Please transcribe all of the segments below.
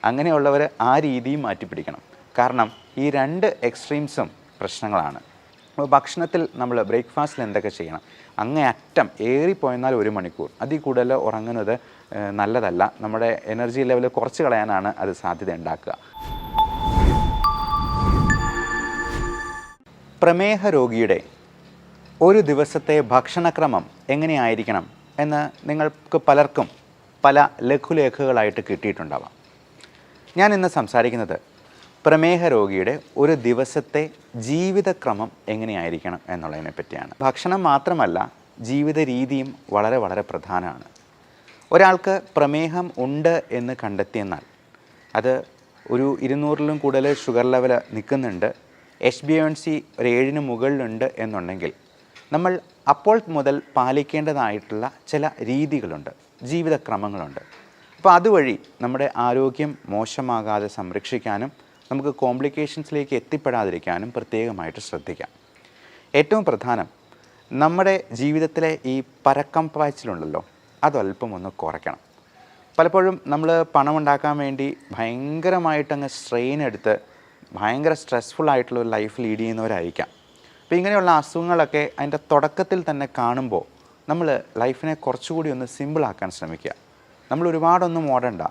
അങ്ങനെയുള്ളവർ ആ രീതിയും മാറ്റിപ്പിടിക്കണം. കാരണം ഈ രണ്ട് എക്സ്ട്രീംസും പ്രശ്നങ്ങളാണ്. അപ്പോൾ ഭക്ഷണത്തിൽ നമ്മൾ ബ്രേക്ക്ഫാസ്റ്റിൽ എന്തൊക്കെ ചെയ്യണം? അങ്ങേയറ്റം ഏറിപ്പോയെന്നാൽ 1 മണിക്കൂർ, അതിൽ കൂടുതൽ ഉറങ്ങുന്നത് നല്ലതല്ല. നമ്മുടെ എനർജി ലെവൽ കുറച്ച് കളയാനാണ് അത് സാധ്യത ഉണ്ടാക്കുക. പ്രമേഹ രോഗിയുടെ ഒരു ദിവസത്തെ ഭക്ഷണക്രമം എങ്ങനെയായിരിക്കണം എന്ന് നിങ്ങൾക്ക് പലർക്കും പല ലഘുലേഖകളായിട്ട് കിട്ടിയിട്ടുണ്ടാവാം. ഞാൻ ഇന്ന് സംസാരിക്കുന്നത് പ്രമേഹ രോഗിയുടെ ഒരു ദിവസത്തെ ജീവിതക്രമം എങ്ങനെയായിരിക്കണം എന്നുള്ളതിനെ പറ്റിയാണ്. ഭക്ഷണം മാത്രമല്ല, ജീവിത രീതിയും വളരെ വളരെ പ്രധാനമാണ്. ഒരാൾക്ക് പ്രമേഹം ഉണ്ട് എന്ന് കണ്ടെത്തിയെന്നാൽ അത് ഒരു 200-ലും കൂടുതൽ ഷുഗർ ലെവൽ നിൽക്കുന്നുണ്ട്, HbA1c ഒരു 7-ന് മുകളിലുണ്ട് എന്നുണ്ടെങ്കിൽ നമ്മൾ അപ്പോൾ മുതൽ പാലിക്കേണ്ടതായിട്ടുള്ള ചില രീതികളുണ്ട്, ജീവിതക്രമങ്ങളുണ്ട്. അപ്പോൾ അതുവഴി നമ്മുടെ ആരോഗ്യം മോശമാകാതെ സംരക്ഷിക്കാനും നമുക്ക് കോംപ്ലിക്കേഷൻസിലേക്ക് എത്തിപ്പെടാതിരിക്കാനും പ്രത്യേകമായിട്ട് ശ്രദ്ധിക്കാം. ഏറ്റവും പ്രധാനം, നമ്മുടെ ജീവിതത്തിലെ ഈ പരക്കം പാച്ചിലുണ്ടല്ലോ, അതല്പം ഒന്ന് കുറയ്ക്കണം. പലപ്പോഴും നമ്മൾ പണമുണ്ടാക്കാൻ വേണ്ടി ഭയങ്കരമായിട്ടങ്ങ് സ്ട്രെയിൻ എടുത്ത് ഭയങ്കര സ്ട്രെസ്ഫുൾ ആയിട്ടുള്ള ഒരു ലൈഫ് ലീഡ് ചെയ്യുന്നവരായിരിക്കാം. അപ്പോൾ ഇങ്ങനെയുള്ള അസുഖങ്ങളൊക്കെ അതിൻ്റെ തുടക്കത്തിൽ തന്നെ കാണുമ്പോൾ നമ്മൾ ലൈഫിനെ കുറച്ചുകൂടി ഒന്ന് സിമ്പിളാക്കാൻ ശ്രമിക്കുക. നമ്മൾ ഒരുപാടൊന്നും ഓടണ്ട,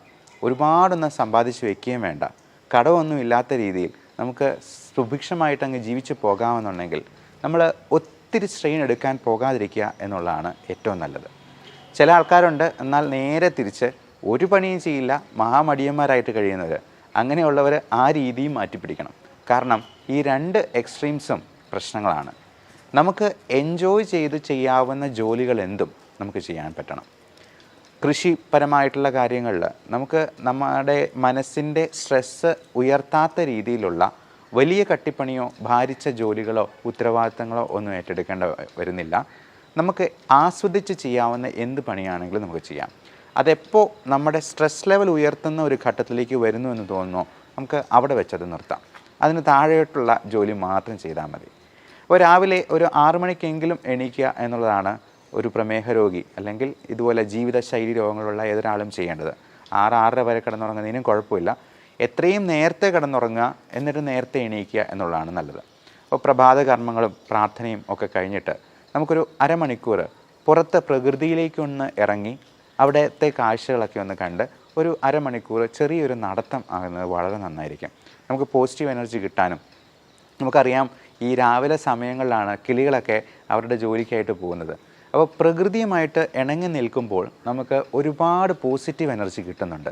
ഒരുപാടൊന്നും സമ്പാദിച്ച് വയ്ക്കുകയും വേണ്ട, കടമൊന്നും ഇല്ലാത്ത രീതിയിൽ നമുക്ക് സുഭിക്ഷമായിട്ട് അങ്ങ് ജീവിച്ച് പോകാമെന്നുണ്ടെങ്കിൽ നമ്മൾ ഒത്തിരി സ്ട്രെയിൻ എടുക്കാൻ പോകാതിരിക്കുക എന്നുള്ളതാണ് ഏറ്റവും നല്ലത്. ചില ആൾക്കാരുണ്ട്, എന്നാൽ നേരെ തിരിച്ച് ഒരു പണിയും ചെയ്യില്ല, മഹാമടിയന്മാരായിട്ട് കഴിയുന്നവർ. അങ്ങനെയുള്ളവർ ആ രീതിയും മാറ്റിപ്പിടിക്കണം. കാരണം ഈ രണ്ട് എക്സ്ട്രീംസും പ്രശ്നങ്ങളാണ്. നമുക്ക് എൻജോയ് ചെയ്ത് ചെയ്യാവുന്ന ജോലികൾ എന്തും നമുക്ക് ചെയ്യാൻ പറ്റണം. കൃഷിപരമായിട്ടുള്ള കാര്യങ്ങളിൽ നമുക്ക് നമ്മുടെ മനസ്സിൻ്റെ സ്ട്രെസ്സ് ഉയർത്താത്ത രീതിയിലുള്ള വലിയ കട്ടിപ്പണിയോ ഭാരിച്ച ജോലികളോ ഉത്തരവാദിത്തങ്ങളോ ഒന്നും ഏറ്റെടുക്കേണ്ട വരുന്നില്ല. നമുക്ക് ആസ്വദിച്ച് ചെയ്യാവുന്ന എന്ത് പണിയാണെങ്കിലും നമുക്ക് ചെയ്യാം. അതെപ്പോൾ നമ്മുടെ സ്ട്രെസ് ലെവൽ ഉയർത്തുന്ന ഒരു ഘട്ടത്തിലേക്ക് വരുന്നു എന്ന് തോന്നുന്നു, നമുക്ക് അവിടെ വെച്ചത് നിർത്താം. അതിന് താഴെയായിട്ടുള്ള ജോലി മാത്രം ചെയ്താൽ മതി. അപ്പോൾ രാവിലെ ഒരു 6 മണിക്കെങ്കിലും എണീക്കുക എന്നുള്ളതാണ് ഒരു പ്രമേഹ രോഗി അല്ലെങ്കിൽ ഇതുപോലെ ജീവിതശൈലി രോഗങ്ങളുള്ള ഏതൊരാളും ചെയ്യേണ്ടത്. 6-6:30 വരെ കിടന്നുറങ്ങുന്നതിനും കുഴപ്പമില്ല. എത്രയും നേരത്തെ കിടന്നുറങ്ങുക, എന്നിട്ട് നേരത്തെ എണീക്കുക എന്നുള്ളതാണ് നല്ലത്. അപ്പോൾ പ്രഭാത കർമ്മങ്ങളും പ്രാർത്ഥനയും ഒക്കെ കഴിഞ്ഞിട്ട് നമുക്കൊരു അരമണിക്കൂർ പുറത്ത് പ്രകൃതിയിലേക്കൊന്ന് ഇറങ്ങി അവിടുത്തെ കാഴ്ചകളൊക്കെ ഒന്ന് കണ്ട് ഒരു അരമണിക്കൂർ ചെറിയൊരു നടത്തം ആകുന്നത് വളരെ നന്നായിരിക്കും. നമുക്ക് പോസിറ്റീവ് എനർജി കിട്ടാനും, നമുക്കറിയാം ഈ രാവിലെ സമയങ്ങളിലാണ് കിളികളൊക്കെ അവരുടെ ജോലിക്കായിട്ട് പോകുന്നത്. അപ്പോൾ പ്രകൃതിയുമായിട്ട് ഇണങ്ങി നിൽക്കുമ്പോൾ നമുക്ക് ഒരുപാട് പോസിറ്റീവ് എനർജി കിട്ടുന്നുണ്ട്.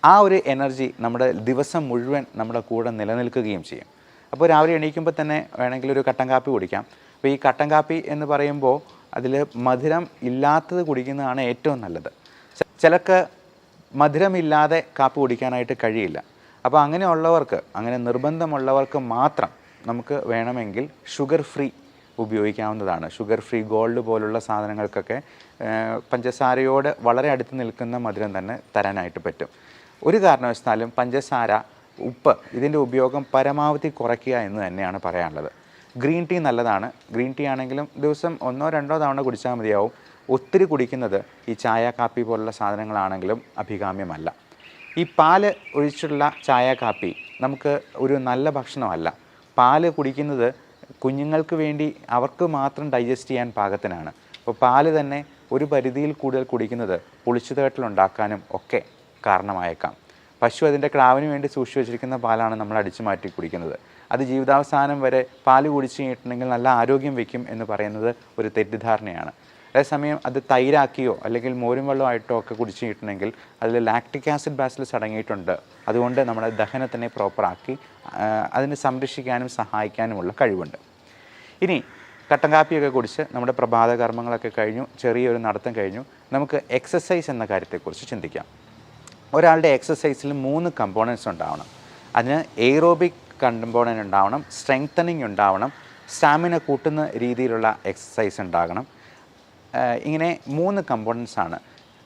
ആ ഒരു എനർജി നമ്മുടെ ദിവസം മുഴുവൻ നമ്മുടെ കൂടെ നിലനിൽക്കുകയും ചെയ്യും. അപ്പോൾ രാവിലെ എണീക്കുമ്പോൾ തന്നെ വേണമെങ്കിൽ ഒരു കട്ടൻ കാപ്പി കുടിക്കാം. അപ്പോൾ ഈ കട്ടൻ കാപ്പി എന്ന് പറയുമ്പോൾ അതിൽ മധുരം ഇല്ലാത്തത് കുടിക്കുന്നതാണ് ഏറ്റവും നല്ലത്. ചിലർക്ക് മധുരമില്ലാതെ കാപ്പി കുടിക്കാനായിട്ട് കഴിയില്ല. അപ്പോൾ അങ്ങനെയുള്ളവർക്ക്, അങ്ങനെ നിർബന്ധമുള്ളവർക്ക് മാത്രം നമുക്ക് വേണമെങ്കിൽ ഷുഗർ ഫ്രീ ഉപയോഗിക്കാവുന്നതാണ്. ഷുഗർ ഫ്രീ ഗോൾഡ് പോലുള്ള സാധനങ്ങൾക്കൊക്കെ പഞ്ചസാരയോട് വളരെ അടുത്ത് നിൽക്കുന്ന മധുരം തന്നെ തരാനായിട്ട് പറ്റും. ഒരു കാരണവശാലും പഞ്ചസാര, ഉപ്പ് ഇതിൻ്റെ ഉപയോഗം പരമാവധി കുറയ്ക്കുക എന്ന് തന്നെയാണ് പറയാനുള്ളത്. ഗ്രീൻ ടീ നല്ലതാണ്. ഗ്രീൻ ടീ ആണെങ്കിലും ദിവസം 1-2 തവണ കുടിച്ചാൽ മതിയാവും. ഒത്തിരി കുടിക്കുന്നത് ഈ ചായ കാപ്പി പോലുള്ള സാധനങ്ങളാണെങ്കിലും അഭികാമ്യമല്ല. ഈ പാല് ഒഴിച്ചുള്ള ചായ കാപ്പി നമുക്ക് ഒരു നല്ല ഭക്ഷണമല്ല. പാല് കുടിക്കുന്നത് കുഞ്ഞുങ്ങൾക്ക് വേണ്ടി അവർക്ക് മാത്രം ഡൈജസ്റ്റ് ചെയ്യാൻ പാകത്തിനാണ്. അപ്പോൾ പാല് തന്നെ ഒരു പരിധിയിൽ കൂടുതൽ കുടിക്കുന്നത് പുളിച്ചുതേട്ടലുണ്ടാക്കാനും ഒക്കെ കാരണമായേക്കാം. പശു അതിൻ്റെ ക്രാവിന് വേണ്ടി സൂക്ഷിച്ചു വെച്ചിരിക്കുന്ന പാലാണ് നമ്മൾ അടിച്ചു മാറ്റി കുടിക്കുന്നത്. അത് ജീവിതാവസാനം വരെ പാല് കുടിച്ചു കഴിഞ്ഞിട്ടുണ്ടെങ്കിൽ നല്ല ആരോഗ്യം വയ്ക്കും എന്ന് പറയുന്നത് ഒരു തെറ്റിദ്ധാരണയാണ്. അതേസമയം അത് തൈരാക്കിയോ അല്ലെങ്കിൽ മോരും വെള്ളമായിട്ടോ ഒക്കെ കുടിച്ചു കഴിഞ്ഞിട്ടുണ്ടെങ്കിൽ അതിൽ ലാക്റ്റിക് ആസിഡ് ബാസിലസ് അടങ്ങിയിട്ടുണ്ട്. അതുകൊണ്ട് നമ്മുടെ ദഹനത്തിനെ പ്രോപ്പറാക്കി അതിനെ സംരക്ഷിക്കാനും സഹായിക്കാനുമുള്ള കഴിവുണ്ട്. ഇനി കട്ടൻ കാപ്പിയൊക്കെ കുടിച്ച് നമ്മുടെ പ്രഭാത കർമ്മങ്ങളൊക്കെ കഴിഞ്ഞു, ചെറിയൊരു നടത്തം കഴിഞ്ഞു, നമുക്ക് എക്സസൈസ് എന്ന കാര്യത്തെക്കുറിച്ച് ചിന്തിക്കാം. ഒരാളുടെ എക്സസൈസിൽ 3 കമ്പോണൻസ് ഉണ്ടാവണം. അതിന് എയ്റോബിക് കമ്പോണൻ്റ് ഉണ്ടാവണം, സ്ട്രെങ്തനിങ് ഉണ്ടാവണം, സ്റ്റാമിന കൂട്ടുന്ന രീതിയിലുള്ള എക്സസൈസ് ഉണ്ടാകണം. ഇങ്ങനെ 3 കമ്പോണൻസ് ആണ്.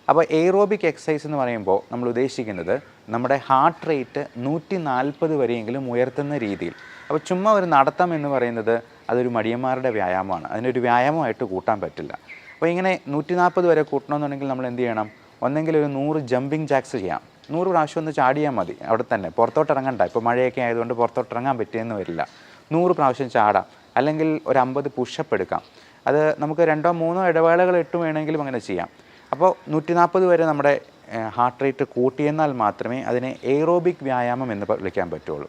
അപ്പോൾ എയ്റോബിക് എക്സസൈസ് എന്ന് പറയുമ്പോൾ നമ്മൾ ഉദ്ദേശിക്കുന്നത് നമ്മുടെ ഹാർട്ട് റേറ്റ് 140 വരെയെങ്കിലും ഉയർത്തുന്ന രീതിയിൽ. അപ്പോൾ ചുമ്മാ ഒരു നടത്തം എന്ന് പറയുന്നത് അതൊരു മടിയന്മാരുടെ വ്യായാമമാണ്. അതിനൊരു വ്യായാമമായിട്ട് കൂട്ടാൻ പറ്റില്ല. അപ്പോൾ ഇങ്ങനെ 140 വരെ കൂട്ടണമെന്നുണ്ടെങ്കിൽ നമ്മൾ എന്ത് ചെയ്യണം? ഒന്നെങ്കിൽ ഒരു 100 ജമ്പിങ് ജാക്സ് ചെയ്യാം. 100 പ്രാവശ്യം ഒന്ന് ചാടിയാൽ മതി അവിടെ തന്നെ, പുറത്തോട്ട് ഇറങ്ങണ്ട. ഇപ്പോൾ മഴയൊക്കെ ആയതുകൊണ്ട് പുറത്തോട്ട് ഇറങ്ങാൻ പറ്റിയെന്ന് വരില്ല. 100 പ്രാവശ്യം ചാടാം, അല്ലെങ്കിൽ ഒരു 50 പുഷപ്പ് എടുക്കാം. അത് നമുക്ക് 2-3 ഇടവേളകൾ ഇട്ട് വേണമെങ്കിലും അങ്ങനെ ചെയ്യാം. അപ്പോൾ 140 വരെ നമ്മുടെ ഹാർട്ട് റേറ്റ് കൂട്ടിയെന്നാൽ മാത്രമേ അതിനെ എയ്റോബിക് വ്യായാമം എന്ന് വിളിക്കാൻ പറ്റുള്ളൂ.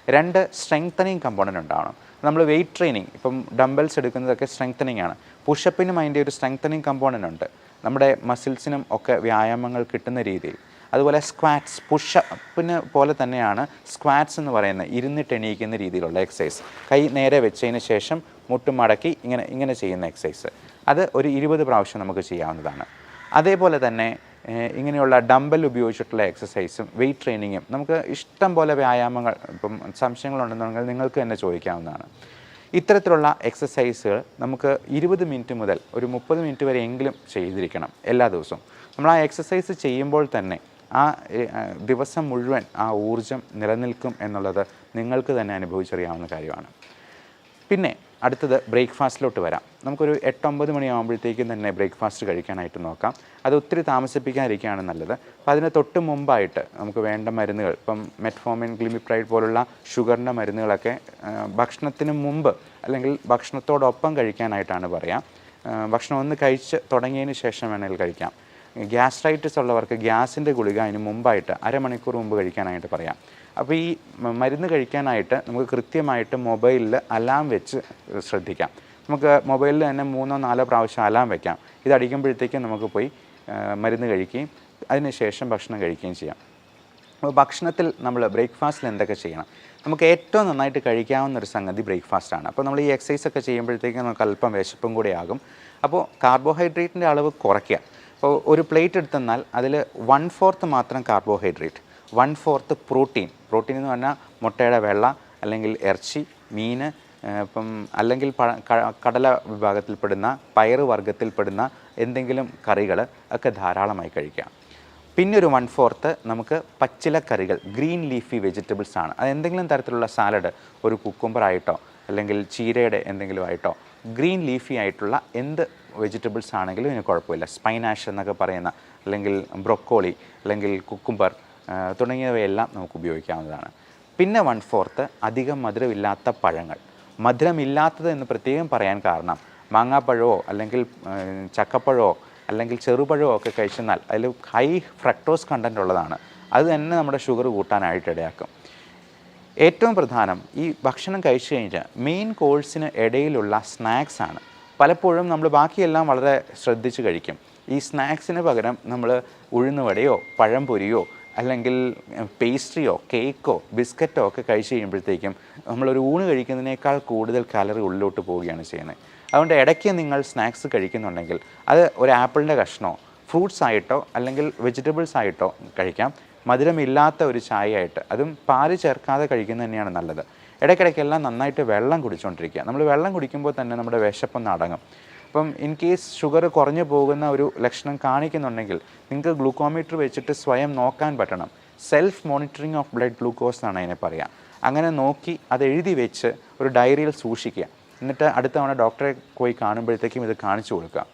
2 സ്ട്രെങ്തനിങ് കമ്പോണൻ്റ് ഉണ്ടാവണം. നമ്മൾ വെയിറ്റ് ട്രെയിനിങ്, ഇപ്പം ഡംബൽസ് എടുക്കുന്നതൊക്കെ സ്ട്രെങ്തനിങ് ആണ്. പുഷപ്പിനും അതിൻ്റെ ഒരു സ്ട്രെങ്തനിങ് കമ്പോണൻ്റ് ഉണ്ട്, നമ്മുടെ മസിൽസിനും ഒക്കെ വ്യായാമങ്ങൾ കിട്ടുന്ന രീതിയിൽ. അതുപോലെ സ്ക്വാറ്റ്സ്, പുഷപ്പിന് പോലെ തന്നെയാണ് സ്ക്വാറ്റ്സ് എന്ന് പറയുന്നത്, ഇരുന്നിട്ട് എണീക്കുന്ന രീതിയിലുള്ള എക്സസൈസ്. കൈ നേരെ വെച്ചതിന് ശേഷം മുട്ടും മടക്കി ഇങ്ങനെ ചെയ്യുന്ന എക്സസൈസ്, അത് ഒരു 20 പ്രാവശ്യം നമുക്ക് ചെയ്യാവുന്നതാണ്. അതേപോലെ തന്നെ ഇങ്ങനെയുള്ള ഡംബൽ ഉപയോഗിച്ചിട്ടുള്ള എക്സസൈസും വെയിറ്റ് ട്രെയിനിങ്ങും നമുക്ക് ഇഷ്ടം പോലെ വ്യായാമങ്ങൾ, ഇപ്പം സംശയങ്ങളുണ്ടെന്നുണ്ടെങ്കിൽ നിങ്ങൾക്ക് തന്നെ ചോദിക്കാവുന്നതാണ്. ഇത്തരത്തിലുള്ള എക്സസൈസുകൾ നമുക്ക് 20 മിനിറ്റ് മുതൽ ഒരു 30 മിനിറ്റ് വരെ എങ്കിലും ചെയ്തിരിക്കണം എല്ലാ ദിവസവും. നമ്മൾ ആ എക്സസൈസ് ചെയ്യുമ്പോൾ തന്നെ ആ ദിവസം മുഴുവൻ ആ ഊർജം നിലനിൽക്കും എന്നുള്ളത് നിങ്ങൾക്ക് തന്നെ അനുഭവിച്ചറിയാവുന്ന കാര്യമാണ്. പിന്നെ അടുത്തത് ബ്രേക്ക്ഫാസ്റ്റിലോട്ട് വരാം. നമുക്കൊരു 8-9 മണിയാകുമ്പോഴത്തേക്കും തന്നെ ബ്രേക്ക്ഫാസ്റ്റ് കഴിക്കാനായിട്ട് നോക്കാം. അത് ഒത്തിരി താമസിപ്പിക്കാതിരിക്കുകയാണ് നല്ലത്. അപ്പോൾ അതിന് തൊട്ട് മുമ്പായിട്ട് നമുക്ക് വേണ്ട മരുന്നുകൾ, ഇപ്പം മെറ്റ്ഫോമിൻ, ഗ്ലിമിപ്രൈഡ് പോലുള്ള ഷുഗറിൻ്റെ മരുന്നുകളൊക്കെ ഭക്ഷണത്തിന് മുമ്പ് അല്ലെങ്കിൽ ഭക്ഷണത്തോടൊപ്പം കഴിക്കാനായിട്ടാണ് പറയാം. ഭക്ഷണം ഒന്ന് കഴിച്ച് തുടങ്ങിയതിന് ശേഷം വേണമെങ്കിൽ കഴിക്കാം. ഗ്യാസ്ട്രൈറ്റിസ് ഉള്ളവർക്ക് ഗ്യാസിൻ്റെ ഗുളിക അതിന് മുമ്പായിട്ട് അരമണിക്കൂർ മുമ്പ് കഴിക്കാനായിട്ട് പറയാം. അപ്പോൾ ഈ മരുന്ന് കഴിക്കാനായിട്ട് നമുക്ക് കൃത്യമായിട്ട് മൊബൈലിൽ അലാം വെച്ച് ശ്രദ്ധിക്കാം. നമുക്ക് മൊബൈലിൽ തന്നെ 3-4 പ്രാവശ്യം അലാം വെക്കാം. ഇതടിക്കുമ്പോഴത്തേക്കും നമുക്ക് പോയി മരുന്ന് കഴിക്കുകയും അതിനുശേഷം ഭക്ഷണം കഴിക്കുകയും ചെയ്യാം. അപ്പോൾ ഭക്ഷണത്തിൽ നമ്മൾ ബ്രേക്ക്ഫാസ്റ്റിൽ എന്തൊക്കെ ചെയ്യണം? നമുക്ക് ഏറ്റവും നന്നായിട്ട് കഴിക്കാവുന്ന ഒരു സംഗതി ബ്രേക്ക്ഫാസ്റ്റാണ്. അപ്പോൾ നമ്മൾ ഈ എക്സസൈസൊക്കെ ചെയ്യുമ്പോഴത്തേക്കും നമുക്ക് അല്പം വിശപ്പും കൂടി ആകും. അപ്പോൾ കാർബോഹൈഡ്രേറ്റിൻ്റെ അളവ് കുറയ്ക്കുക. അപ്പോൾ ഒരു പ്ലേറ്റ് എടുത്തെന്നാൽ അതിൽ 1/4 മാത്രം കാർബോഹൈഡ്രേറ്റ്, 1/4 പ്രോട്ടീൻ എന്ന് പറഞ്ഞാൽ മുട്ടയുടെ വെള്ള, അല്ലെങ്കിൽ ഇറച്ചി, മീൻ, ഇപ്പം അല്ലെങ്കിൽ കടല വിഭാഗത്തിൽപ്പെടുന്ന പയറ് വർഗ്ഗത്തിൽപ്പെടുന്ന എന്തെങ്കിലും കറികൾ ഒക്കെ ധാരാളമായി കഴിക്കാം. പിന്നെ ഒരു 1/4 നമുക്ക് പച്ചിലക്കറികൾ, ഗ്രീൻ ലീഫി വെജിറ്റബിൾസ് ആണ്. അത് എന്തെങ്കിലും തരത്തിലുള്ള സാലഡ്, ഒരു കുക്കുംബറായിട്ടോ അല്ലെങ്കിൽ ചീരയുടെ എന്തെങ്കിലും ആയിട്ടോ, ഗ്രീൻ ലീഫി ആയിട്ടുള്ള എന്ത് വെജിറ്റബിൾസ് ആണെങ്കിലും ഇതിന് കുഴപ്പമില്ല. സ്പൈനാഷ് എന്നൊക്കെ പറയുന്ന, അല്ലെങ്കിൽ ബ്രൊക്കോളി, അല്ലെങ്കിൽ കുക്കുംബർ തുടങ്ങിയവയെല്ലാം നമുക്ക് ഉപയോഗിക്കാവുന്നതാണ്. പിന്നെ 1/4 അധികം മധുരമില്ലാത്ത പഴങ്ങൾ. മധുരമില്ലാത്തത് എന്ന് പ്രത്യേകം പറയാൻ കാരണം മാങ്ങാപ്പഴമോ അല്ലെങ്കിൽ ചക്കപ്പഴമോ അല്ലെങ്കിൽ ചെറുപഴമോ ഒക്കെ കഴിച്ചെന്നാൽ അതിൽ ഹൈ ഫ്രക്ടോസ് കണ്ടൻറ്റ് ഉള്ളതാണ്. അത് തന്നെ നമ്മുടെ ഷുഗർ കൂട്ടാനായിട്ട് ഇടയാക്കും. ഏറ്റവും പ്രധാനം ഈ ഭക്ഷണം കഴിച്ചു കഴിഞ്ഞാൽ മെയിൻ കോഴ്സിന് ഇടയിലുള്ള സ്നാക്സ് ആണ്. പലപ്പോഴും നമ്മൾ ബാക്കിയെല്ലാം വളരെ ശ്രദ്ധിച്ച് കഴിക്കും. ഈ സ്നാക്സിന് പകരം നമ്മൾ ഉഴുന്നുവടയോ പഴംപൊരിയോ അല്ലെങ്കിൽ പേസ്ട്രിയോ കേക്കോ ബിസ്ക്കറ്റോ ഒക്കെ കഴിച്ച് കഴിയുമ്പോഴത്തേക്കും നമ്മളൊരു ഊണ് കഴിക്കുന്നതിനേക്കാൾ കൂടുതൽ കാലറി ഉള്ളിലോട്ട് പോവുകയാണ് ചെയ്യുന്നത്. അതുകൊണ്ട് ഇടയ്ക്ക് നിങ്ങൾ സ്നാക്സ് കഴിക്കുന്നുണ്ടെങ്കിൽ അത് ഒരു ആപ്പിളിൻ്റെ കഷ്ണമോ ഫ്രൂട്ട്സ് ആയിട്ടോ അല്ലെങ്കിൽ വെജിറ്റബിൾസ് ആയിട്ടോ കഴിക്കാം. മധുരമില്ലാത്ത ഒരു ചായ ആയിട്ട്, അതും പാല് ചേർക്കാതെ കഴിക്കുന്നത് തന്നെയാണ് നല്ലത്. ഇടയ്ക്കിടയ്ക്കെല്ലാം നന്നായിട്ട് വെള്ളം കുടിച്ചുകൊണ്ടിരിക്കുക. നമ്മൾ വെള്ളം കുടിക്കുമ്പോൾ തന്നെ നമ്മുടെ വിശപ്പൊന്ന് അടങ്ങും. അപ്പം ഇൻ കേസ് ഷുഗർ കുറഞ്ഞു പോകുന്ന ഒരു ലക്ഷണം കാണിക്കുന്നുണ്ടെങ്കിൽ നിങ്ങൾക്ക് ഗ്ലൂക്കോമീറ്റർ വെച്ചിട്ട് സ്വയം നോക്കാൻ പറ്റണം. Self monitoring of blood glucose എന്നാണ് അതിനെ പറയുക. അങ്ങനെ നോക്കി അത് എഴുതി വെച്ച് ഒരു ഡയറിയിൽ സൂക്ഷിക്കുക. എന്നിട്ട് അടുത്ത തവണ ഡോക്ടറെ പോയി കാണുമ്പോഴത്തേക്കും ഇത് കാണിച്ചു കൊടുക്കുക.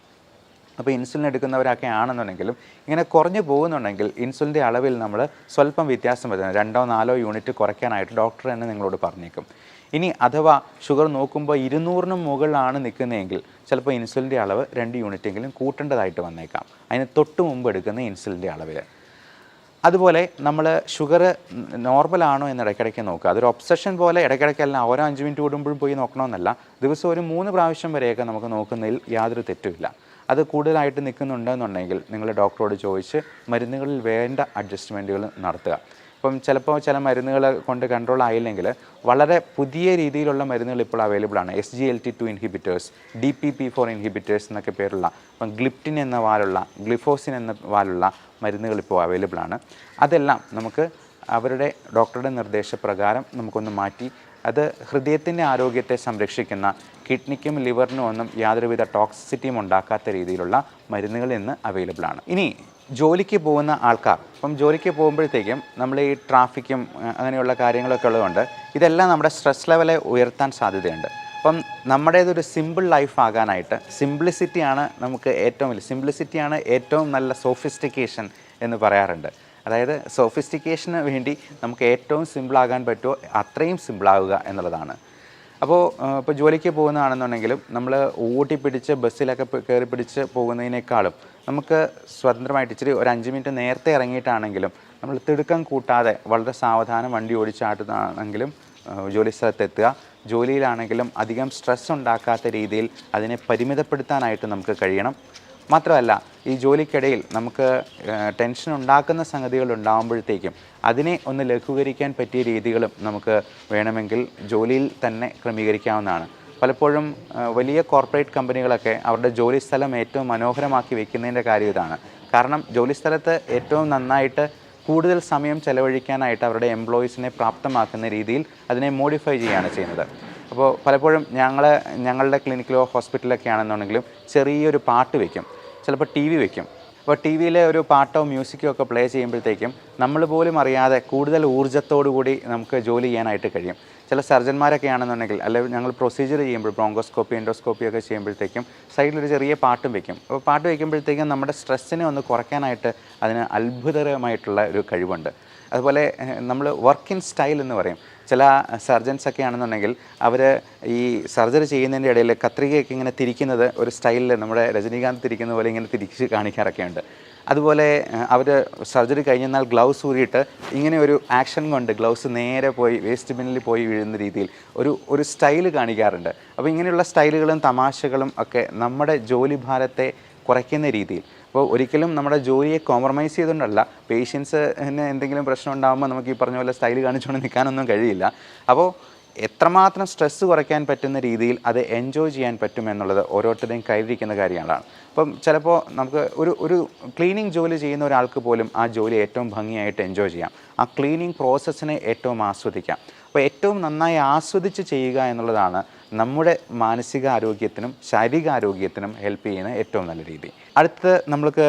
അപ്പോൾ ഇൻസുലിൻ എടുക്കുന്നവരൊക്കെ ആണെന്നുണ്ടെങ്കിലും ഇങ്ങനെ കുറഞ്ഞു പോകുന്നുണ്ടെങ്കിൽ ഇൻസുലിൻ്റെ അളവിൽ നമ്മൾ സ്വല്പം വ്യത്യാസം വരുന്നത് 2-4 യൂണിറ്റ് കുറയ്ക്കാനായിട്ട് ഡോക്ടർ തന്നെ നിങ്ങളോട് പറഞ്ഞേക്കും. ഇനി അഥവാ ഷുഗർ നോക്കുമ്പോൾ 200-ന് മുകളിലാണ് നിൽക്കുന്നതെങ്കിൽ ചിലപ്പോൾ ഇൻസുലിൻ്റെ അളവ് 2 യൂണിറ്റെങ്കിലും കൂട്ടേണ്ടതായിട്ട് വന്നേക്കാം, അതിന് തൊട്ട് മുമ്പ് എടുക്കുന്ന ഇൻസുലിൻ്റെ അളവിൽ. അതുപോലെ നമ്മൾ ഷുഗർ നോർമലാണോ എന്ന് ഇടയ്ക്കിടയ്ക്ക് നോക്കുക. അതൊരു ഒബ്സഷൻ പോലെ ഇടയ്ക്കിടയ്ക്കെല്ലാം ഓരോ 5 മിനിറ്റ് കൂടുമ്പോഴും പോയി നോക്കണമെന്നല്ല, ദിവസം ഒരു 3 പ്രാവശ്യം വരെയൊക്കെ നമുക്ക് നോക്കുന്നതിൽ യാതൊരു തെറ്റുമില്ല. അത് കൂടുതലായിട്ട് നിൽക്കുന്നുണ്ടെന്നുണ്ടെങ്കിൽ നിങ്ങൾ ഡോക്ടറോട് ചോദിച്ച് മരുന്നുകളിൽ വേണ്ട അഡ്ജസ്റ്റ്മെൻറ്റുകൾ നടത്തുക. ഇപ്പം ചിലപ്പോൾ ചില മരുന്നുകൾ കൊണ്ട് കൺട്രോൾ ആയില്ലെങ്കിൽ വളരെ പുതിയ രീതിയിലുള്ള മരുന്നുകൾ ഇപ്പോൾ അവൈലബിൾ ആണ്. SGLT2 ഇൻഹിബിറ്റേഴ്സ്, DPP4 ഇൻഹിബിറ്റേഴ്സ് എന്നൊക്കെ പേരുള്ള, ഇപ്പം ഗ്ലിപ്റ്റിൻ എന്ന വാലുള്ള, ഗ്ലിഫോസിൻ എന്ന വാലുള്ള മരുന്നുകൾ ഇപ്പോൾ അവൈലബിൾ ആണ്. അതെല്ലാം നമുക്ക് അവരുടെ ഡോക്ടറുടെ നിർദ്ദേശപ്രകാരം നമുക്കൊന്ന് മാറ്റി അത് ഹൃദയത്തിൻ്റെ ആരോഗ്യത്തെ സംരക്ഷിക്കുന്ന, കിഡ്നിക്കും ലിവറിനും ഒന്നും യാതൊരുവിധ ടോക്സിസിറ്റിയും ഉണ്ടാക്കാത്ത രീതിയിലുള്ള മരുന്നുകൾ ഇന്ന് അവൈലബിൾ ആണ്. ഇനി ജോലിക്ക് പോകുന്ന ആൾക്കാർ, ഇപ്പം ജോലിക്ക് പോകുമ്പോഴത്തേക്കും നമ്മൾ ഈ ട്രാഫിക്കും അങ്ങനെയുള്ള കാര്യങ്ങളൊക്കെ ഉള്ളതുകൊണ്ട് ഇതെല്ലാം നമ്മുടെ സ്ട്രെസ് ലെവലെ ഉയർത്താൻ സാധ്യതയുണ്ട്. അപ്പം നമ്മുടേതൊരു സിമ്പിൾ ലൈഫ് ആകാനായിട്ട് സിംപ്ലിസിറ്റിയാണ് നമുക്ക് ഏറ്റവും വലിയ, സിംപ്ലിസിറ്റിയാണ് ഏറ്റവും നല്ല സോഫിസ്റ്റിക്കേഷൻ എന്ന് പറയാറുണ്ട്. അതായത് സോഫിസ്റ്റിക്കേഷന് വേണ്ടി നമുക്ക് ഏറ്റവും സിമ്പിളാകാൻ പറ്റുമോ അത്രയും സിമ്പിളാവുക എന്നുള്ളതാണ്. അപ്പോൾ ഇപ്പോൾ ജോലിക്ക് പോകുന്നതാണെന്നുണ്ടെങ്കിലും നമ്മൾ ഓട്ടിപ്പിടിച്ച് ബസ്സിലൊക്കെ കയറി പിടിച്ച് പോകുന്നതിനേക്കാളും നമുക്ക് സ്വതന്ത്രമായിട്ട് ഇച്ചിരി ഒരു 5 മിനിറ്റ് നേരത്തെ ഇറങ്ങിയിട്ടാണെങ്കിലും നമ്മൾ തിടുക്കം കൂട്ടാതെ വളരെ സാവധാനം വണ്ടി ഓടിച്ചാട്ടുന്നതാണെങ്കിലും ജോലി സ്ഥലത്തെത്തുക. ജോലിയിലാണെങ്കിലും അധികം സ്ട്രെസ് ഉണ്ടാക്കാത്ത രീതിയിൽ അതിനെ പരിമിതപ്പെടുത്താനായിട്ട് നമുക്ക് കഴിയണം. മാത്രമല്ല ഈ ജോലിക്കിടയിൽ നമുക്ക് ടെൻഷൻ ഉണ്ടാക്കുന്ന സംഗതികൾ ഉണ്ടാകുമ്പോഴത്തേക്കും അതിനെ ഒന്ന് ലഘൂകരിക്കാൻ പറ്റിയ രീതികളും നമുക്ക് വേണമെങ്കിൽ ജോലിയിൽ തന്നെ ക്രമീകരിക്കാവുന്നതാണ്. പലപ്പോഴും വലിയ കോർപ്പറേറ്റ് കമ്പനികളൊക്കെ അവരുടെ ജോലി സ്ഥലം ഏറ്റവും മനോഹരമാക്കി വെക്കുന്നതിൻ്റെ കാര്യം ഇതാണ്. കാരണം ജോലി സ്ഥലത്ത് ഏറ്റവും നന്നായിട്ട് കൂടുതൽ സമയം ചെലവഴിക്കാനായിട്ട് അവരുടെ എംപ്ലോയീസിനെ പ്രാപ്തമാക്കുന്ന രീതിയിൽ അതിനെ മോഡിഫൈ ചെയ്യുകയാണ് ചെയ്യുന്നത്. അപ്പോൾ പലപ്പോഴും ഞങ്ങളുടെ ക്ലിനിക്കിലോ ഹോസ്പിറ്റലൊക്കെ ആണെന്നുണ്ടെങ്കിലും ചെറിയൊരു പാട്ട് വയ്ക്കും, ചിലപ്പോൾ ടി വി വയ്ക്കും. അപ്പോൾ ടി വിയിലെ ഒരു പാട്ടോ മ്യൂസിക്കോ ഒക്കെ പ്ലേ ചെയ്യുമ്പോഴത്തേക്കും നമ്മൾ പോലും അറിയാതെ കൂടുതൽ ഊർജ്ജത്തോടു കൂടി നമുക്ക് ജോലി ചെയ്യാനായിട്ട് കഴിയും. ചില സർജന്മാരൊക്കെ ആണെന്നുണ്ടെങ്കിൽ അല്ലെങ്കിൽ ഞങ്ങൾ പ്രൊസീജിയർ ചെയ്യുമ്പോൾ ബ്രോങ്കോസ്കോപ്പി എൻഡോസ്കോപ്പി ഒക്കെ ചെയ്യുമ്പോഴത്തേക്കും സൈഡിലൊരു ചെറിയ പാട്ടും വയ്ക്കും. അപ്പോൾ പാട്ട് വയ്ക്കുമ്പോഴത്തേക്കും നമ്മുടെ സ്ട്രെസ്സിനെ ഒന്ന് കുറയ്ക്കാനായിട്ട് അതിന് അത്ഭുതകരമായിട്ടുള്ള ഒരു കഴിവുണ്ട്. അതുപോലെ നമ്മൾ വർക്ക് ഇൻ സ്റ്റൈൽ എന്ന് പറയും. ചില സർജൻസൊക്കെ ആണെന്നുണ്ടെങ്കിൽ അവർ ഈ സർജറി ചെയ്യുന്നതിൻ്റെ ഇടയിൽ കത്രികയൊക്കെ ഇങ്ങനെ തിരിക്കുന്നത് ഒരു സ്റ്റൈലിൽ നമ്മുടെ രജനീകാന്ത് തിരിക്കുന്ന പോലെ ഇങ്ങനെ തിരിച്ച് കാണിക്കാറൊക്കെ ഉണ്ട്. അതുപോലെ അവർ സർജറി കഴിഞ്ഞെന്നാൽ ഗ്ലൗസ് ഊരിയിട്ട് ഇങ്ങനെ ഒരു ആക്ഷൻ കൊണ്ട് ഗ്ലൗസ് നേരെ പോയി വേസ്റ്റ് ബിന്നിൽ പോയി വീഴുന്ന രീതിയിൽ ഒരു സ്റ്റൈൽ കാണിക്കാറുണ്ട്. അപ്പോൾ ഇങ്ങനെയുള്ള സ്റ്റൈലുകളും തമാശകളും ഒക്കെ നമ്മുടെ ജോലി ഭാരത്തെ കുറയ്ക്കുന്ന രീതിയിൽ, അപ്പോൾ ഒരിക്കലും നമ്മുടെ ജോലിയെ കോംപ്രമൈസ് ചെയ്തുകൊണ്ടല്ല, പേഷ്യൻസിന് എന്തെങ്കിലും പ്രശ്നം ഉണ്ടാകുമ്പോൾ നമുക്ക് ഈ പറഞ്ഞ പോലെ സ്റ്റൈൽ കാണിച്ചുകൊണ്ട് നിൽക്കാനൊന്നും കഴിയില്ല. അപ്പോൾ എത്രമാത്രം സ്ട്രെസ്സ് കുറയ്ക്കാൻ പറ്റുന്ന രീതിയിൽ അത് എൻജോയ് ചെയ്യാൻ പറ്റും എന്നുള്ളത് ഓരോരുത്തരുടെയും കയ്യിലിരിക്കുന്ന കാര്യങ്ങളാണ്. അപ്പം ചിലപ്പോൾ നമുക്ക് ഒരു ക്ലീനിങ് ജോലി ചെയ്യുന്ന ഒരാൾക്ക് പോലും ആ ജോലി ഏറ്റവും ഭംഗിയായിട്ട് എൻജോയ് ചെയ്യാം, ആ ക്ലീനിങ് പ്രോസസ്സിനെ ഏറ്റവും ആസ്വദിക്കാം. അപ്പോൾ ഏറ്റവും നന്നായി ആസ്വദിച്ച് ചെയ്യുക എന്നുള്ളതാണ് നമ്മുടെ മാനസികാരോഗ്യത്തിനും ശാരീരികാരോഗ്യത്തിനും ഹെൽപ്പ് ചെയ്യുന്ന ഏറ്റവും നല്ല രീതി. അടുത്ത് നമ്മൾക്ക്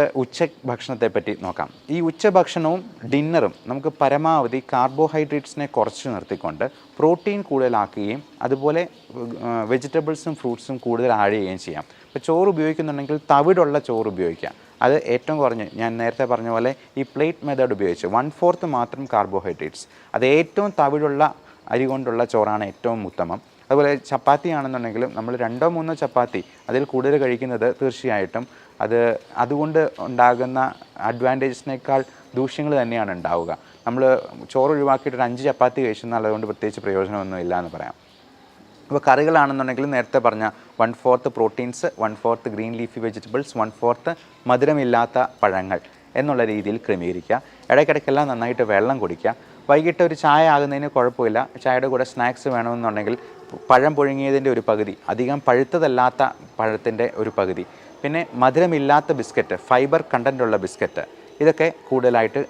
ഭക്ഷണത്തെ പറ്റി നോക്കാം. ഈ ഉച്ചഭക്ഷണവും ഡിന്നറും നമുക്ക് പരമാവധി കാർബോഹൈഡ്രേറ്റ്സിനെ കുറച്ച് നിർത്തിക്കൊണ്ട് പ്രോട്ടീൻ കൂടുതലാക്കുകയും അതുപോലെ വെജിറ്റബിൾസും ഫ്രൂട്ട്സും കൂടുതൽ ആഡ് ചെയ്യുകയും ചെയ്യാം. ഇപ്പോൾ ചോറ് ഉപയോഗിക്കുന്നുണ്ടെങ്കിൽ തവിടുള്ള ചോറ് ഉപയോഗിക്കാം. അത് ഏറ്റവും കുറഞ്ഞ് ഞാൻ നേരത്തെ പറഞ്ഞ പോലെ ഈ പ്ലേറ്റ് മെത്തേഡ് ഉപയോഗിച്ച് 1/4 മാത്രം കാർബോഹൈഡ്രേറ്റ്സ്, അത് ഏറ്റവും തവിടുള്ള അരി കൊണ്ടുള്ള ചോറാണ് ഏറ്റവും ഉത്തമം. അതുപോലെ ചപ്പാത്തി ആണെന്നുണ്ടെങ്കിലും നമ്മൾ 2-3 ചപ്പാത്തി അതിൽ കൂടുതൽ കഴിക്കുന്നത് തീർച്ചയായിട്ടും അതുകൊണ്ട് ഉണ്ടാകുന്ന അഡ്വാൻറ്റേജസിനേക്കാൾ ദൂഷ്യങ്ങൾ തന്നെയാണ് ഉണ്ടാവുക. നമ്മൾ ചോറ് ഒഴിവാക്കിയിട്ട് 5 ചപ്പാത്തി കഴിച്ചെന്നാൽ അതുകൊണ്ട് പ്രത്യേകിച്ച് പ്രയോജനമൊന്നും ഇല്ല എന്ന് പറയാം. അപ്പോൾ കറികളാണെന്നുണ്ടെങ്കിൽ നേരത്തെ പറഞ്ഞ 1/4 പ്രോട്ടീൻസ്, 1/4 ഗ്രീൻ ലീഫി വെജിറ്റബിൾസ്, 1/4 മധുരമില്ലാത്ത പഴങ്ങൾ എന്നുള്ള രീതിയിൽ ക്രമീകരിക്കുക. ഇടയ്ക്കിടയ്ക്കെല്ലാം നന്നായിട്ട് വെള്ളം കുടിക്കുക. വൈകിട്ട് ഒരു ചായ ആകുന്നതിന് കുഴപ്പമില്ല. ചായയുടെ കൂടെ സ്നാക്സ് വേണമെന്നുണ്ടെങ്കിൽ പഴം പുഴുങ്ങിയതിൻ്റെ ഒരു പകുതി, അധികം പഴുത്തതല്ലാത്ത പഴത്തിൻ്റെ ഒരു പകുതി, പിന്നെ മധുരമില്ലാത്ത ബിസ്ക്കറ്റ്, ഫൈബർ കണ്ടൻറ്റുള്ള ബിസ്ക്കറ്റ്, ഇതൊക്കെ കൂടുതലായിട്ട്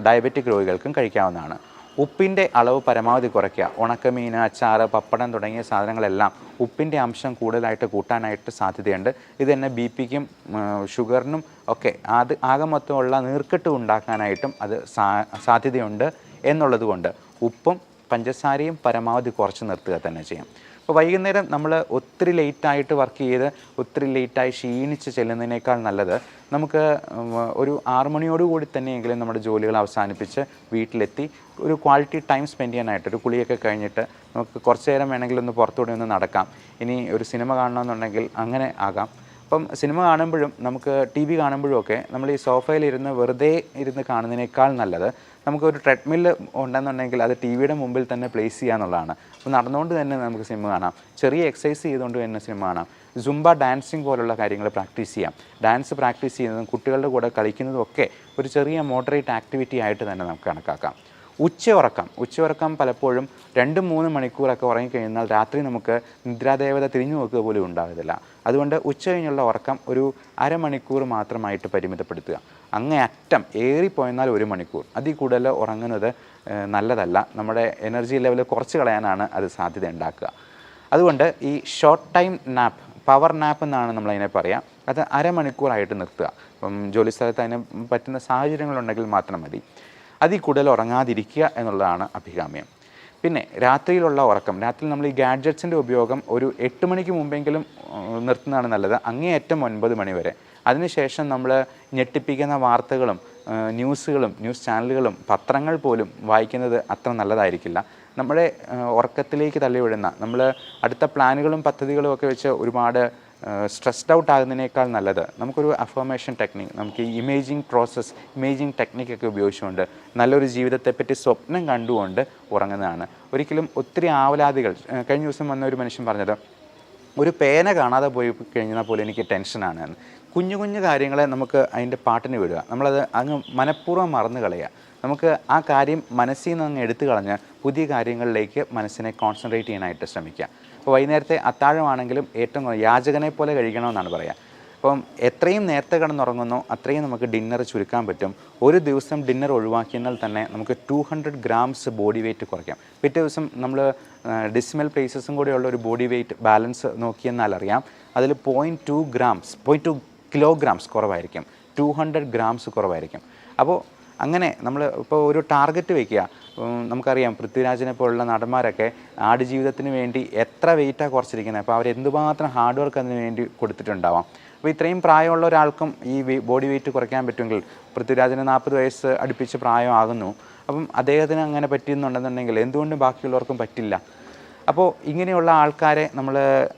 ഡയബറ്റിക് രോഗികൾക്കും കഴിക്കാവുന്നതാണ്. ഉപ്പിൻ്റെ അളവ് പരമാവധി കുറയ്ക്കുക. ഉണക്കമീൻ, അച്ചാറ്, പപ്പടം തുടങ്ങിയ സാധനങ്ങളെല്ലാം ഉപ്പിൻ്റെ അംശം കൂടുതലായിട്ട് കൂട്ടാനായിട്ട് സാധ്യതയുണ്ട്. ഇത് തന്നെ ബി പിക്കും ഷുഗറിനും ഒക്കെ ആകെ മൊത്തമുള്ള നീർക്കെട്ട് ഉണ്ടാക്കാനായിട്ടും അത് സാധ്യതയുണ്ട് എന്നുള്ളത് കൊണ്ട് ഉപ്പും പഞ്ചസാരയും പരമാവധി കുറച്ച് നിർത്തുക തന്നെ ചെയ്യാം. അപ്പോൾ വൈകുന്നേരം നമ്മൾ ഒത്തിരി ലേറ്റായിട്ട് വർക്ക് ചെയ്ത് ഒത്തിരി ലേറ്റായി ക്ഷീണിച്ച് ചെല്ലുന്നതിനേക്കാൾ നല്ലത് നമുക്ക് ഒരു 6 മണിയോടുകൂടി തന്നെയെങ്കിലും നമ്മുടെ ജോലികൾ അവസാനിപ്പിച്ച് വീട്ടിലെത്തി ഒരു ക്വാളിറ്റി ടൈം സ്പെൻഡ് ചെയ്യാനായിട്ട്, ഒരു കുളിയൊക്കെ കഴിഞ്ഞിട്ട് നമുക്ക് കുറച്ച് നേരം വേണമെങ്കിൽ ഒന്ന് പുറത്തുകൂടി ഒന്ന് നടക്കാം. ഇനി ഒരു സിനിമ കാണണമെന്നുണ്ടെങ്കിൽ അങ്ങനെ ആകാം. അപ്പം സിനിമ കാണുമ്പോഴും നമുക്ക് ടി വി കാണുമ്പോഴും ഒക്കെ നമ്മൾ ഈ സോഫയിലിരുന്ന് വെറുതെ ഇരുന്ന് കാണുന്നതിനേക്കാൾ നല്ലത് നമുക്കൊരു ട്രെഡ്മില്ല് ഉണ്ടെന്നുണ്ടെങ്കിൽ അത് ടി വിയുടെ മുമ്പിൽ തന്നെ പ്ലേസ് ചെയ്യുക എന്നുള്ളതാണ്. അപ്പോൾ നടന്നുകൊണ്ട് തന്നെ നമുക്ക് സിനിമ കാണാം, ചെറിയ എക്സസൈസ് ചെയ്തുകൊണ്ട് തന്നെ സിനിമ കാണാം. സുംബ ഡാൻസിങ് പോലുള്ള കാര്യങ്ങൾ പ്രാക്ടീസ് ചെയ്യാം. ഡാൻസ് പ്രാക്ടീസ് ചെയ്യുന്നതും കുട്ടികളുടെ കൂടെ കളിക്കുന്നതും ഒക്കെ ഒരു ചെറിയ മോഡറേറ്റ് ആക്ടിവിറ്റി ആയിട്ട് തന്നെ നമുക്ക് കണക്കാക്കാം. ഉച്ചയുറക്കം പലപ്പോഴും 2-3 മണിക്കൂറൊക്കെ ഉറങ്ങിക്കഴിഞ്ഞാൽ രാത്രി നമുക്ക് നിദ്രാദേവത തിരിഞ്ഞു നോക്കുക പോലും ഉണ്ടാകുന്നില്ല. അതുകൊണ്ട് ഉച്ച കഴിഞ്ഞുള്ള ഉറക്കം ഒരു അരമണിക്കൂർ മാത്രമായിട്ട് പരിമിതപ്പെടുത്തുക. അങ്ങേയറ്റം ഏറിപ്പോയെന്നാൽ 1 മണിക്കൂർ, അതിൽ കൂടുതൽ ഉറങ്ങുന്നത് നല്ലതല്ല. നമ്മുടെ എനർജി ലെവൽ കുറച്ച് കളയാനാണ് അത് സാധ്യത ഉണ്ടാക്കുക. അതുകൊണ്ട് ഈ short time nap, power nap എന്നാണ് നമ്മളതിനെ പറയാം, അത് അരമണിക്കൂറായിട്ട് നിർത്തുക. ഇപ്പം ജോലി സ്ഥലത്ത് അതിന് പറ്റുന്ന സാഹചര്യങ്ങളുണ്ടെങ്കിൽ മാത്രം മതി. അതിൽ കൂടുതൽ ഉറങ്ങാതിരിക്കുക എന്നുള്ളതാണ് അഭികാമ്യം. പിന്നെ രാത്രിയിലുള്ള ഉറക്കം, രാത്രി നമ്മൾ ഈ ഗാഡ്ജറ്റ്സിൻ്റെ ഉപയോഗം ഒരു 8 മണിക്ക് മുമ്പെങ്കിലും നിർത്തുന്നതാണ് നല്ലത്, അങ്ങേയറ്റം 9 മണി വരെ. അതിനുശേഷം നമ്മൾ ഞെട്ടിപ്പിക്കുന്ന വാർത്തകളും ന്യൂസുകളും ന്യൂസ് ചാനലുകളും പത്രങ്ങൾ പോലും വായിക്കുന്നത് അത്ര നല്ലതായിരിക്കില്ല. നമ്മുടെ ഉറക്കത്തിലേക്ക് തള്ളിവിടുന്ന നമ്മൾ അടുത്ത പ്ലാനുകളും പദ്ധതികളും ഒക്കെ വെച്ച് ഒരുപാട് സ്ട്രെസ്ഡ് ഔട്ട് ആകുന്നതിനേക്കാൾ നല്ലത് നമുക്കൊരു അഫർമേഷൻ ടെക്നിക്ക്, നമുക്ക് ഈ ഇമേജിങ് ടെക്നിക്കൊക്കെ ഉപയോഗിച്ചുകൊണ്ട് നല്ലൊരു ജീവിതത്തെപ്പറ്റി സ്വപ്നം കണ്ടുകൊണ്ട് ഉറങ്ങുന്നതാണ്. ഒരിക്കലും ഒത്തിരി ആവലാതികൾ, കഴിഞ്ഞ ദിവസം വന്ന ഒരു മനുഷ്യൻ പറഞ്ഞത്, ഒരു പേന കാണാതെ പോയി കഴിഞ്ഞാൽ പോലും എനിക്ക് ടെൻഷനാണ് എന്ന്. കുഞ്ഞു കുഞ്ഞു കാര്യങ്ങളെ നമുക്ക് അതിൻ്റെ പാട്ടിന് വിടുക, നമ്മളത് അങ്ങ് മനഃപൂർവ്വം മറന്നു കളയുക. നമുക്ക് ആ കാര്യം മനസ്സിൽ നിന്ന് അങ്ങ് എടുത്തു കളഞ്ഞ് പുതിയ കാര്യങ്ങളിലേക്ക് മനസ്സിനെ കോൺസെൻട്രേറ്റ് ചെയ്യാനായിട്ട് ശ്രമിക്കുക. അപ്പോൾ വൈകുന്നേരത്തെ അത്താഴമാണെങ്കിലും ഏറ്റവും യാചകനെ പോലെ കഴിക്കണമെന്നാണ് പറയുക. അപ്പം എത്രയും നേരത്തെ കിടന്നുറങ്ങുന്നോ അത്രയും നമുക്ക് ഡിന്നർ ചുരുക്കാൻ പറ്റും. ഒരു ദിവസം ഡിന്നർ ഒഴിവാക്കിയാൽ തന്നെ നമുക്ക് 200 ഗ്രാംസ് ബോഡി വെയിറ്റ് കുറയ്ക്കാം. പിറ്റേ ദിവസം നമ്മൾ ഡെസിമൽ പ്ലേസസും കൂടെയുള്ള ഒരു ബോഡി വെയിറ്റ് ബാലൻസ് നോക്കിയെന്നാൽ അറിയാം, അതിൽ 0.2 കിലോഗ്രാംസ് കുറവായിരിക്കും, 200 ഗ്രാംസ് കുറവായിരിക്കും. അപ്പോൾ അങ്ങനെ നമ്മൾ ഇപ്പോൾ ഒരു ടാർഗറ്റ് വയ്ക്കുക. നമുക്കറിയാം പൃഥ്വിരാജിനെ പോലുള്ള നടന്മാരൊക്കെ ആടുജീവിതത്തിന് വേണ്ടി എത്ര വെയിറ്റാണ് കുറച്ചിരിക്കുന്നത്, അപ്പോൾ അവർ എന്തുമാത്രം ഹാർഡ് വർക്ക് അതിന് വേണ്ടി കൊടുത്തിട്ടുണ്ടാവാം. അപ്പോൾ ഇത്രയും പ്രായമുള്ള ഒരാൾക്കും ഈ ബോഡി വെയിറ്റ് കുറയ്ക്കാൻ പറ്റുമെങ്കിൽ, പൃഥ്വിരാജിന് 40 വയസ്സ് അടുപ്പിച്ച് പ്രായമാകുന്നു, അപ്പം അദ്ദേഹത്തിന് അങ്ങനെ പറ്റുന്നുണ്ടെന്നുണ്ടെങ്കിൽ എന്തുകൊണ്ടും ബാക്കിയുള്ളവർക്കും പറ്റില്ല? അപ്പോൾ ഇങ്ങനെയുള്ള ആൾക്കാരെ നമ്മൾ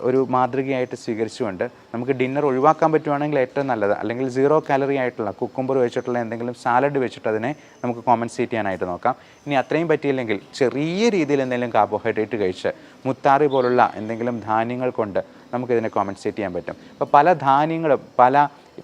ഒരു മാതൃകയായിട്ട് സ്വീകരിച്ചുകൊണ്ട് നമുക്ക് ഡിന്നർ ഒഴിവാക്കാൻ പറ്റുവാണെങ്കിൽ ഏറ്റവും നല്ലത്. അല്ലെങ്കിൽ 0 കാലറി ആയിട്ടുള്ള കുക്കുംബർ വെച്ചിട്ടുള്ള എന്തെങ്കിലും സാലഡ് വെച്ചിട്ട് അതിനെ നമുക്ക് കോമ്പൻസേറ്റ് ചെയ്യാനായിട്ട് നോക്കാം. ഇനി അത്രയും പറ്റിയില്ലെങ്കിൽ ചെറിയ രീതിയിൽ എന്തെങ്കിലും കാർബോഹൈഡ്രേറ്റ് കഴിച്ച് മുത്താറി പോലുള്ള എന്തെങ്കിലും ധാന്യങ്ങൾ കൊണ്ട് നമുക്കിതിനെ കോമ്പൻസേറ്റ് ചെയ്യാൻ പറ്റും. അപ്പോൾ പല ധാന്യങ്ങളും,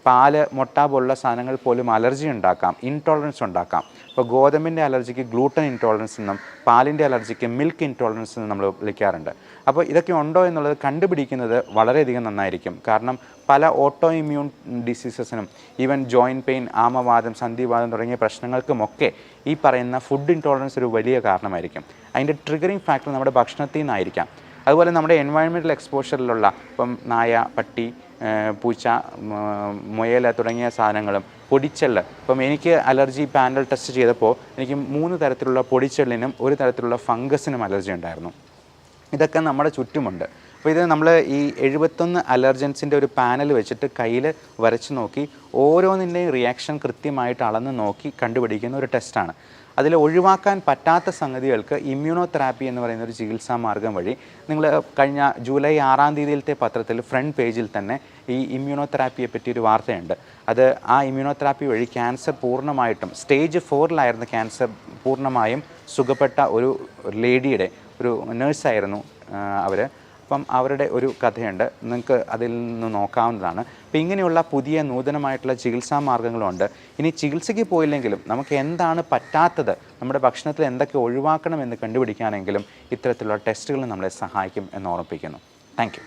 പാല്, മുട്ട പോലുള്ള സാധനങ്ങൾ പോലും അലർജി ഉണ്ടാക്കാം, ഇൻടോളറൻസ് ഉണ്ടാക്കാം. ഇപ്പോൾ ഗോതമ്പിൻ്റെ അലർജിക്ക് ഗ്ലൂട്ടൻ ഇൻടോളറൻസ് എന്നും പാലിൻ്റെ അലർജിക്ക് മിൽക്ക് ഇൻടോളറൻസ് എന്നും നമ്മൾ വിളിക്കാറുണ്ട്. അപ്പോൾ ഇതൊക്കെ ഉണ്ടോ എന്നുള്ളത് കണ്ടുപിടിക്കുന്നത് വളരെയധികം നന്നായിരിക്കും. കാരണം പല ഓട്ടോ ഇമ്മ്യൂൺ ഡിസീസസിനും, ഈവൻ ജോയിൻറ്റ് പെയിൻ, ആമവാദം, സന്ധിവാദം തുടങ്ങിയ പ്രശ്നങ്ങൾക്കുമൊക്കെ ഈ പറയുന്ന ഫുഡ് ഇൻടോളറൻസ് ഒരു വലിയ കാരണമായിരിക്കും. അതിൻ്റെ ട്രിഗറിങ് ഫാക്ടർ നമ്മുടെ ഭക്ഷണത്തിൽ നിന്നായിരിക്കാം. അതുപോലെ നമ്മുടെ എൻവയൺമെൻറ്റൽ എക്സ്പോഷറിലുള്ള ഇപ്പം നായ, പട്ടി, പൂച്ച, മുയൽ തുടങ്ങിയ സാധനങ്ങളും പൊടിച്ചെള്ള്. ഇപ്പം എനിക്ക് അലർജി പാനൽ ടെസ്റ്റ് ചെയ്തപ്പോൾ എനിക്ക് 3 തരത്തിലുള്ള പൊടിച്ചെള്ളിനും 1 തരത്തിലുള്ള ഫംഗസിനും അലർജി ഉണ്ടായിരുന്നു. ഇതൊക്കെ നമ്മുടെ ചുറ്റുമുണ്ട്. അപ്പോൾ ഇത് നമ്മൾ ഈ 71 അലർജൻസിൻ്റെ ഒരു പാനൽ വെച്ചിട്ട് കയ്യിൽ വരച്ച് നോക്കി ഓരോന്നിൻ്റെയും റിയാക്ഷൻ കൃത്യമായിട്ട് അളന്ന് നോക്കി കണ്ടുപിടിക്കുന്ന ഒരു ടെസ്റ്റാണ്. അതിൽ ഒഴിവാക്കാൻ പറ്റാത്ത സംഗതികൾക്ക് ഇമ്മ്യൂണോതെറാപ്പി എന്ന് പറയുന്ന ഒരു ചികിത്സാ മാർഗം വഴി, നിങ്ങൾ കഴിഞ്ഞ ജൂലൈ 6-ാം തീയതിയിലത്തെ പത്രത്തിൽ ഫ്രണ്ട് പേജിൽ തന്നെ ഈ ഇമ്മ്യൂണോതെറാപ്പിയെ പറ്റിയൊരു വാർത്തയുണ്ട്. അത് ആ ഇമ്മ്യൂണോതെറാപ്പി വഴി ക്യാൻസർ പൂർണ്ണമായിട്ടും, സ്റ്റേജ് 4-ലായിരുന്ന ക്യാൻസർ പൂർണ്ണമായും സുഖപ്പെട്ട ഒരു ലേഡിയുടെ, ഒരു നേഴ്സായിരുന്നു അവർ. അപ്പം അവരുടെ ഒരു കഥയുണ്ട്, നിങ്ങൾക്ക് അതിൽ നിന്ന് നോക്കാവുന്നതാണ്. അപ്പോൾ ഇങ്ങനെയുള്ള പുതിയ നൂതനമായിട്ടുള്ള ചികിത്സാ മാർഗ്ഗങ്ങളുണ്ട്. ഇനി ചികിത്സയ്ക്ക് പോയില്ലെങ്കിലും നമുക്ക് എന്താണ് പറ്റാത്തത്, നമ്മുടെ ഭക്ഷണത്തിൽ എന്തൊക്കെ ഒഴിവാക്കണം എന്ന് കണ്ടുപിടിക്കാനെങ്കിലും ഇത്തരത്തിലുള്ള ടെസ്റ്റുകൾ നമ്മളെ സഹായിക്കും എന്ന് ഓർമ്മിപ്പിക്കുന്നു. Thank you.